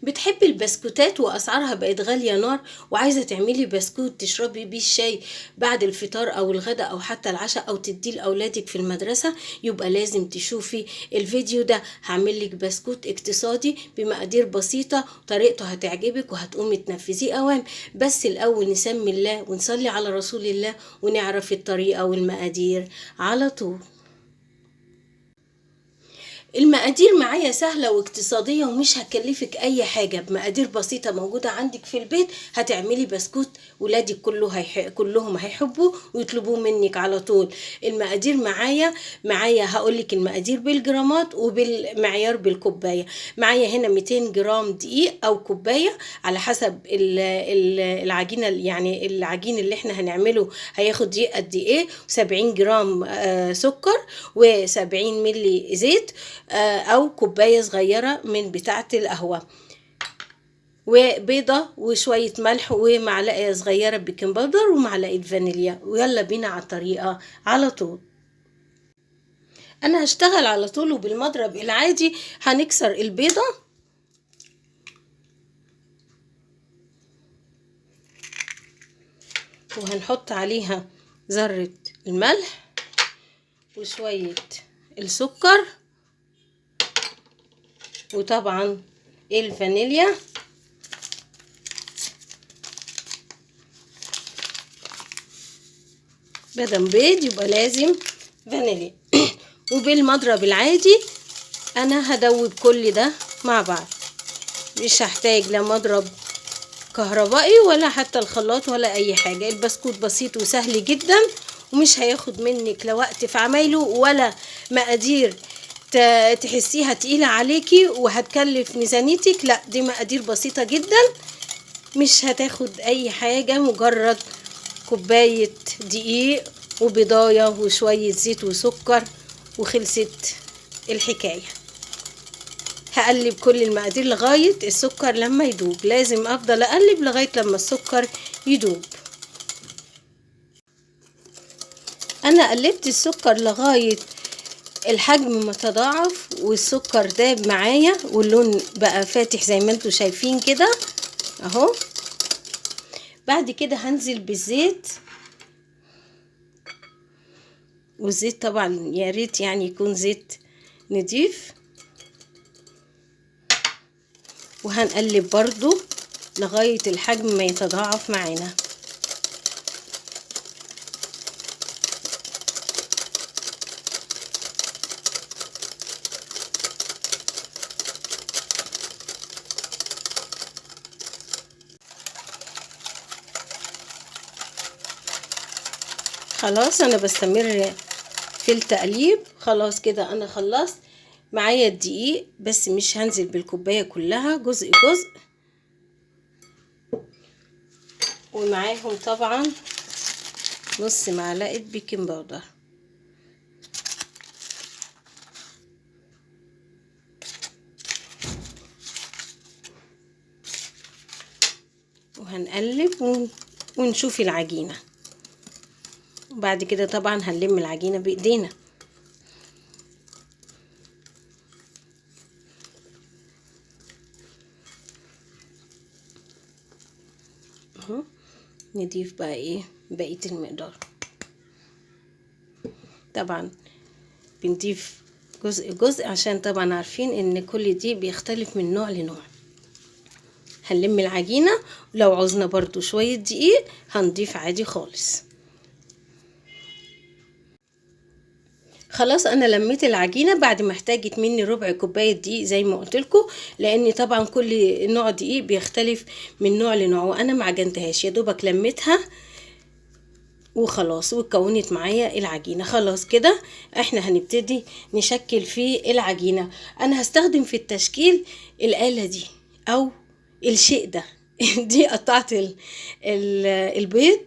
بتحبي البسكوتات واسعارها بقت غالية نار، وعايزة تعملي بسكوت تشربي بيه الشاي بعد الفطار او الغداء او حتى العشاء، او تديه لاولادك في المدرسة؟ يبقى لازم تشوفي الفيديو ده. هعمل لك بسكوت اقتصادي بمقادير بسيطة، طريقته هتعجبك وهتقومي تنفذيه اوام. بس الاول نسمي الله ونصلي على رسول الله ونعرف الطريقة والمقادير على طول. المقادير معايا سهلة واقتصادية ومش هتكلفك اي حاجة، بمقادير بسيطة موجودة عندك في البيت هتعملي بسكوت ولادك كلهم هيحبوا ويطلبوه منك على طول. المقادير معايا هقولك المقادير بالجرامات وبالمعيار بالكوباية. معايا هنا 200 جرام دقيق او كوباية على حسب العجينة، يعني العجين اللي احنا هنعمله هياخد دقيق قد ايه. 70 جرام سكر، و70 ملي زيت، او كوباية صغيرة من بتاعة القهوة، وبيضة وشوية ملح ومعلقة صغيرة بيكنج باودر ومعلقة فانيليا. ويلا بينا على الطريقة على طول. انا هشتغل على طول وبالمضرب العادي. هنكسر البيضة وهنحط عليها ذرة الملح وشوية السكر وطبعا الفانيليا. بدل بيض يبقى لازم فانيليا. وبالمضرب العادي انا هدوب كل ده مع بعض، مش هحتاج لا مضرب كهربائي ولا حتى الخلاط ولا اي حاجة. البسكوت بسيط وسهل جدا ومش هياخد منك لا وقت في عمايله ولا مقادير تحسيها تقيلة عليكي وهتكلف ميزانيتك. لا، دي مقادير بسيطة جدا مش هتاخد اي حاجة، مجرد كوباية دقيق وبضاية وشوية زيت وسكر وخلصت الحكاية. هقلب كل المقادير لغاية السكر لما يدوب. لازم افضل اقلب لغاية لما السكر يدوب. انا قلبت السكر لغاية الحجم ما تضاعف والسكر داب معايا واللون بقى فاتح زي ما انتوا شايفين كده اهو. بعد كده هنزل بالزيت، والزيت طبعا يا ريت يعني يكون زيت نضيف. وهنقلب برضو لغاية الحجم ما يتضاعف معانا. خلاص انا بستمر في التقليب. خلاص كده انا خلصت. معايا الدقيق بس مش هنزل بالكوباية كلها، جزء جزء. ومعاهم طبعا نص معلقة بيكنج باودر. وهنقلب ونشوف العجينة. وبعد كده طبعا هنلم العجينة بايدينا. اهو نضيف بقى ايه بقية المقدار. طبعا بنضيف جزء جزء عشان طبعا عارفين ان كل دي بيختلف من نوع لنوع. هنلم العجينة، ولو عوزنا برضو شوية دقيق هنضيف عادي خالص. خلاص انا لميت العجينة بعد ما احتاجت مني ربع كوباية دقيق زي ما قلتلكوا، لان طبعا كل نوع دقيق بيختلف من نوع لنوع. وانا معجنتهاش، يا دوبك لميتها وخلاص واتكونت معايا العجينة. خلاص كده احنا هنبتدي نشكل في العجينة. انا هستخدم في التشكيل الآلة دي او الشيء ده دي قطعت البيض.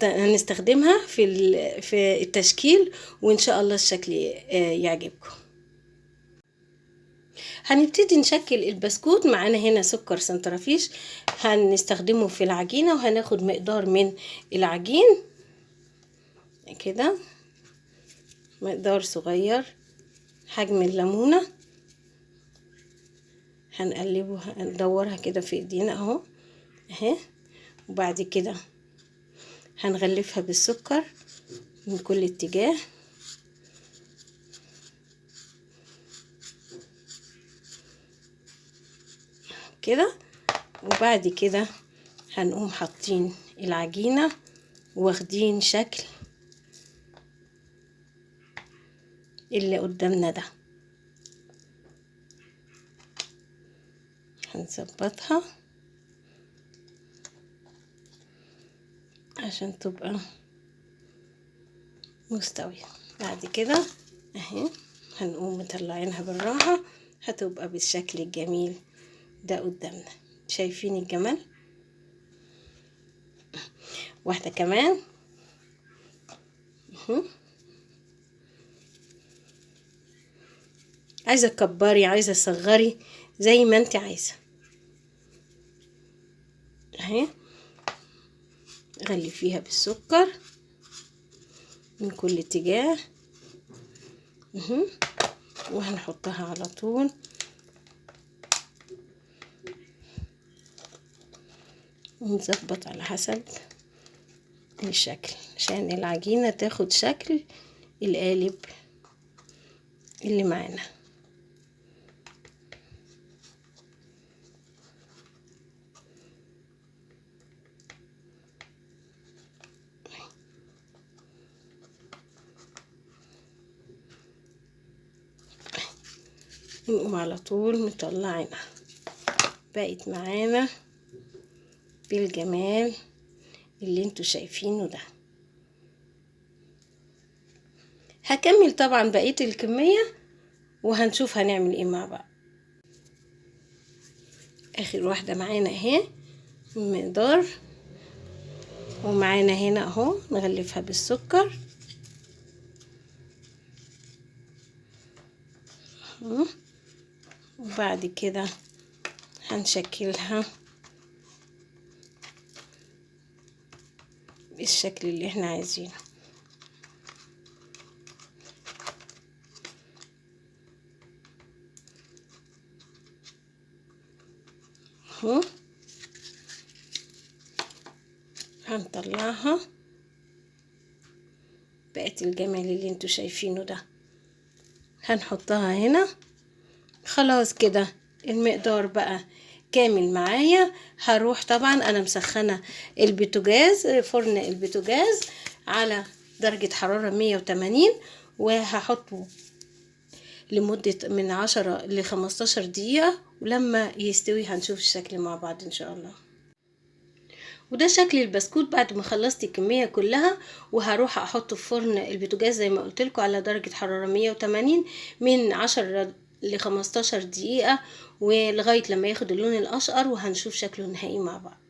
هنستخدمها في التشكيل وان شاء الله الشكل يعجبكم. هنبتدي نشكل البسكوت. معانا هنا سكر سنترفيش هنستخدمه في العجينة، وهناخد مقدار من العجين كده، مقدار صغير حجم الليمونة. هنقلبه، هندورها كده في ايدينا اهو اهي. وبعد كده هنغلفها بالسكر من كل اتجاه كده. وبعد كده هنقوم حاطين العجينة واخدين شكل اللي قدامنا ده. هنظبطها عشان تبقى مستوية. بعد كده اهي هنقوم مطلعينها بالراحة، هتبقى بالشكل الجميل ده قدامنا. شايفين الجمال؟ واحدة كمان عايزة تكبري عايزة تصغري زي ما انت عايزة اهي. غلفيها بالسكر من كل اتجاه وهنحطها على طول ونظبط على حسب الشكل عشان العجينة تاخد شكل القالب اللي معانا. نقوم على طول مطلعينها، بقت معانا بالجمال اللي انتوا شايفينه ده. هكمل طبعا بقية الكمية وهنشوف هنعمل ايه مع بعض. اخر واحدة معانا اهي المقدار، ومعانا هنا اهو نغلفها بالسكر وبعد كده هنشكلها بالشكل اللي احنا عايزينه. هنطلعها بقت الجمال اللي انتوا شايفينه ده. هنحطها هنا خلاص كده المقدار بقى كامل معايا. هروح طبعا انا مسخنه البوتاجاز، فرن البوتاجاز على درجه حراره 180 وهحطه لمده من 10 ل 15 دقيقه، ولما يستوي هنشوف الشكل مع بعض ان شاء الله. وده شكل البسكوت بعد ما خلصت الكميه كلها، وهروح احطه في فرن البوتاجاز زي ما قلت لكم على درجه حراره 180 من 10 ل 15 دقيقه ولغايه لما ياخد اللون الاشقر، وهنشوف شكله النهائي مع بعض.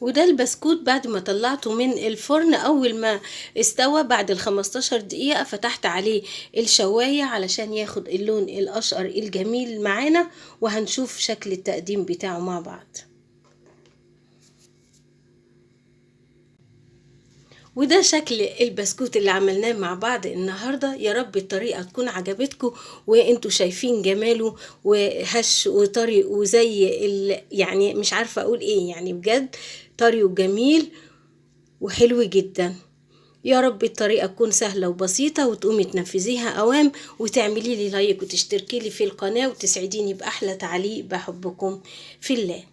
وده البسكوت بعد ما طلعته من الفرن اول ما استوى بعد ال 15 دقيقه، فتحت عليه الشوايه علشان ياخد اللون الاشقر الجميل معانا، وهنشوف شكل التقديم بتاعه مع بعض. وده شكل البسكوت اللي عملناه مع بعض النهاردة. يا رب الطريقة تكون عجبتكم وانتوا شايفين جماله وهش وطري وزي يعني مش عارفة اقول ايه، يعني بجد طري وجميل وحلو جدا. يا رب الطريقة تكون سهلة وبسيطة وتقومي تنفذيها اوام، وتعملي لي لايك وتشتركي لي في القناة وتسعديني بأحلى تعليق. بحبكم في الله.